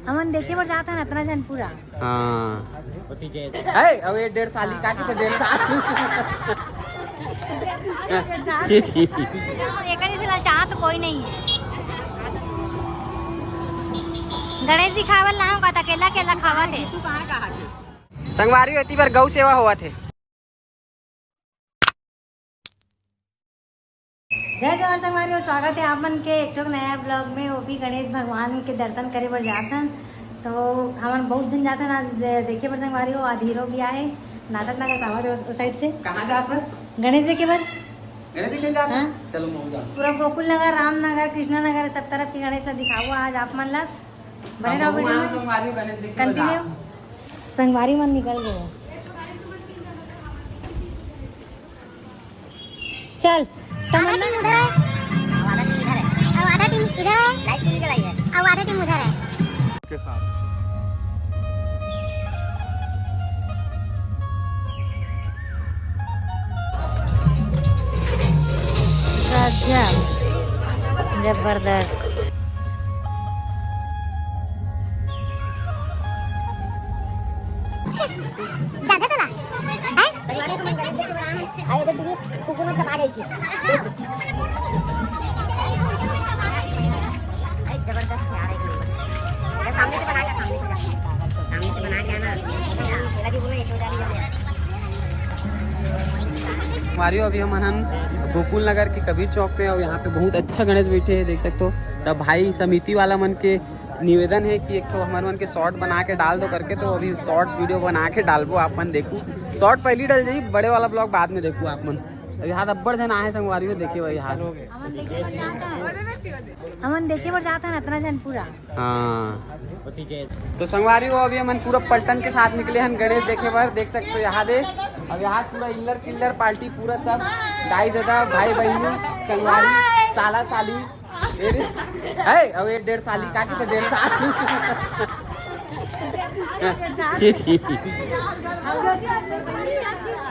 हमन देखे पर जाता है इतना जन पूरा। हाँ अब ये 1.5 साल का तो 1.5 साल चाह तो कोई नहीं है। गणेश जी खावल ना होगा तो अकेला अकेला खावा थे। संगवारी होती पर गौ सेवा हुआ थे। जय जवाहर संगवारी, स्वागत है आप मन के एक नया ब्लॉग में। वो भी गणेश भगवान के दर्शन करे बर जातन तो हमन बहुत जन जातन। आज देखे बर संगवारी हो अधीरो भी आए नाटक ना करता उस साइड से। कहाँ जातस? गणेश जी के बर गणेश जी जातस। हाँ? चलो पूरा गोकुल नगर, रामनगर, कृष्णा नगर सब तरफ की गणेश दिखाओ आज आप मन ला। बने रहो वीडियो में, कंटिन्यू। संगवारी मन निकल गए। चल तमन्ना उधर है, आधा टीम इधर है, लाइट टीम इधर है, अब आधा टीम उधर है के साथ। जबरदस्त। ज्यादा तो ना है परिवार को मन करे देख रहा है। आगे तो कुकुर में छपा गई थी। जबरदस्त है यार, एक नंबर। सामने से बना के आना लगी बोले एक हमारी अभी हम अनहन गोकुल नगर के कबीर चौक पे और यहाँ पे बहुत अच्छा गणेश बैठे हैं, देख सकते हो। तब भाई समिति वाला मन के निवेदन है कि एक तो हमारे मन के शॉर्ट बना के डाल दो करके, तो अभी शॉर्ट वीडियो बना के डालबो आप मन देखो। शॉर्ट पहली डल जाइए, बड़े वाला ब्लॉग बाद में देखो आप मन। अभी हाथ अब्बड़ जन आए संगवारी में देखे वही हाथ हमन देखे पर जाता है इतना जन पूरा। हाँ तो संगवारी हो अभी हम पूरा पलटन के साथ निकले हैं गणेश देखे पर, देख सकते हो यहाँ दे। अब यहाँ पूरा इल्लर चिल्लर पार्टी पूरा सब दाई दादा भाई बहनों संगवारी साला साली है। अब 1.5 साल का तो 1.5 साल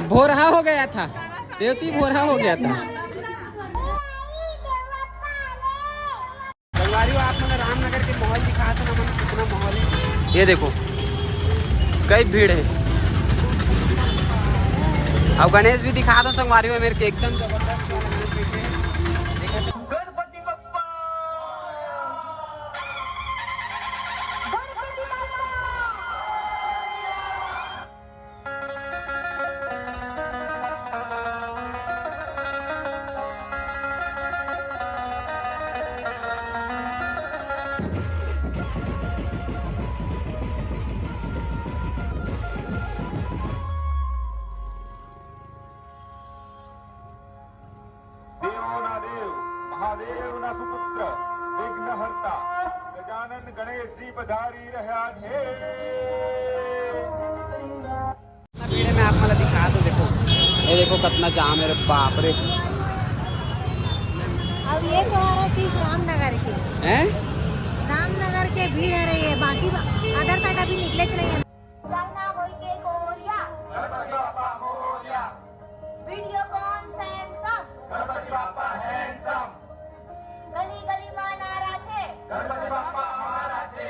भोरहा हो गया था, देवती भोरहा हो गया था। संगवारी आप मतलब रामनगर के माहौल दिखा था ना, कितना माहौल है ये देखो, कई भीड़ है। अब गणेश भी दिखा दो संगवारी में मेरे के एकदम जबरदस्त। महादेव ना सुपुत्र विघ्नहर्ता गजानन गणेश जी पधारी रहा छे। वीडियो में आप मतलब दिखा दो, देखो ये देखो कितना जाम है, बाप रे। अब ये तो आ रहा चीज रामनगर के हैं, रामनगर के भीड़ है रही है, बाकी अदर साइड अभी निकले च नहीं है। वीडियो कौन सैमसंग गणपति बाप्पा हैंडसम, गली गली में नारा छे, गणपति बाप्पा हमारा छे।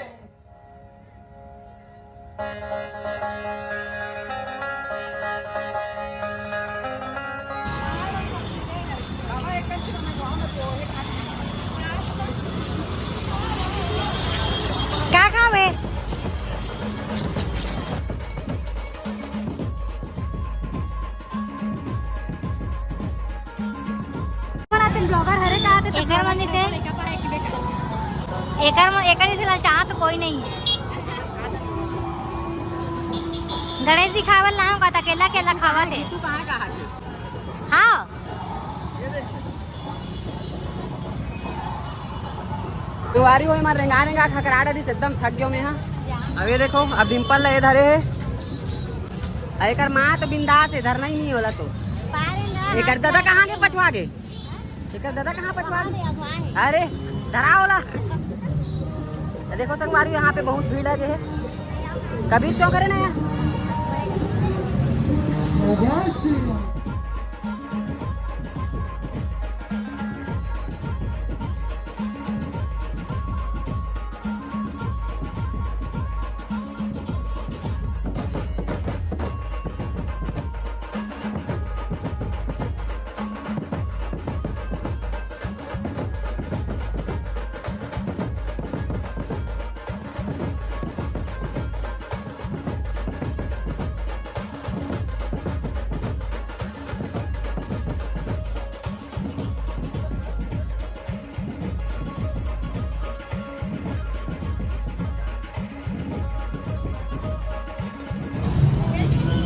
क्या काम है? ब्लॉगर हरे कहा थे एकर मंदी से एकर से चाह तो कोई नहीं है। गणेश जी खावल ना होगा तो अकेला अकेला खावा थे। हाँ दुआरी हो हमारे रेंगा रेंगा खकरा डरी से एकदम थक गयो मैं। हाँ अब ये देखो, अब डिम्पल ले धरे है, एकर माँ तो बिंदास है, धरना ही नहीं होला। तो एकर दादा कहाँ के पछवा गए, एकर दादा कहाँ पछवा गए? अरे धरा होला। देखो संगवारी यहाँ पे बहुत भीड़ लगे है, कबीर चौक है ना यार।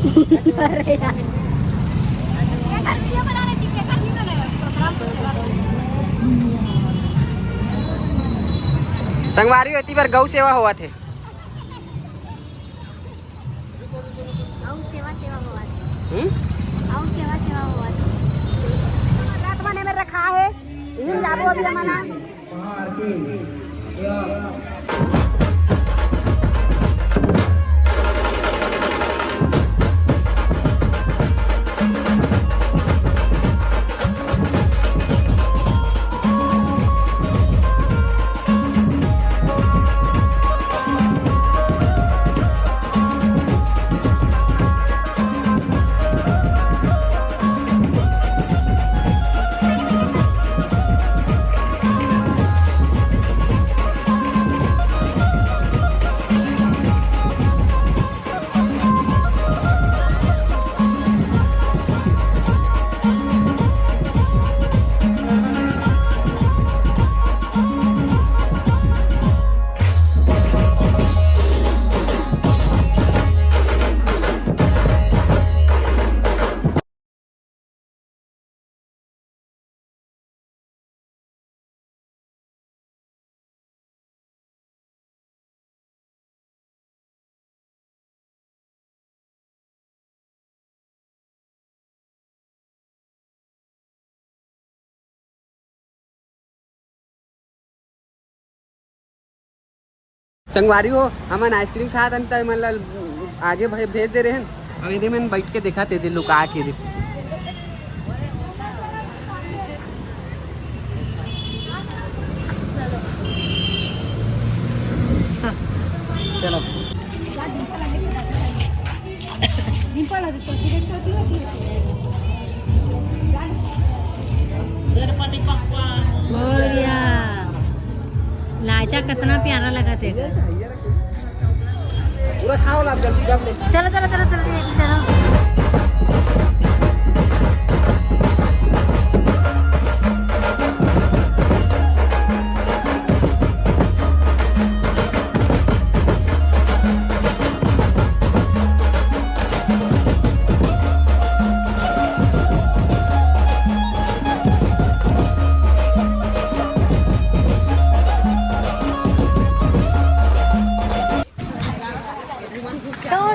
अरे यार संगवारी होती पर गौ सेवा हुआ थे। मैंने में रखा है जाबो अभी मना संगवारी हो हमन आइसक्रीम खात हन त मतलब आगे भाई भेज दे रहे हैं। अब इधर मैंने बैठ के देखा थे लुका के दे। चलो बोल गया लाचा कितना प्यारा लगा थे। पूरा खाओ आप जल्दी गम ले। चलो चलो चलो चलो चलो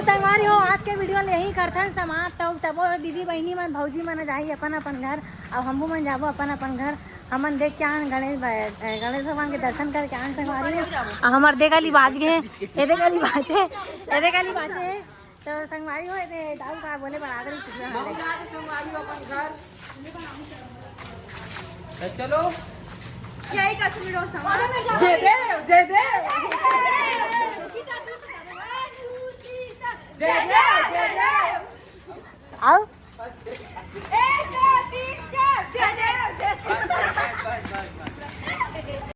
संगवारी हो आज के वीडियो ले ही करथन समाप्त। तो सब दीदी बहनी मन भौजी मन जाही अपन अपन घर। अब हमहू मन जाबो अपन अपन घर। हमन देख के आन गणेश भगवान के दर्शन करके आन संगवारी। हमार देखली बाज गए ए देखली बाजे ए देखली बाजे। तो संगवारी हो ए दाऊ का बोले बराबर संगवारी हो अपन घर। चलो यही का वीडियो समाप्त। जय देव जय देव जय देव जय देव। आओ एक दो तीन चार जय देव जय देव।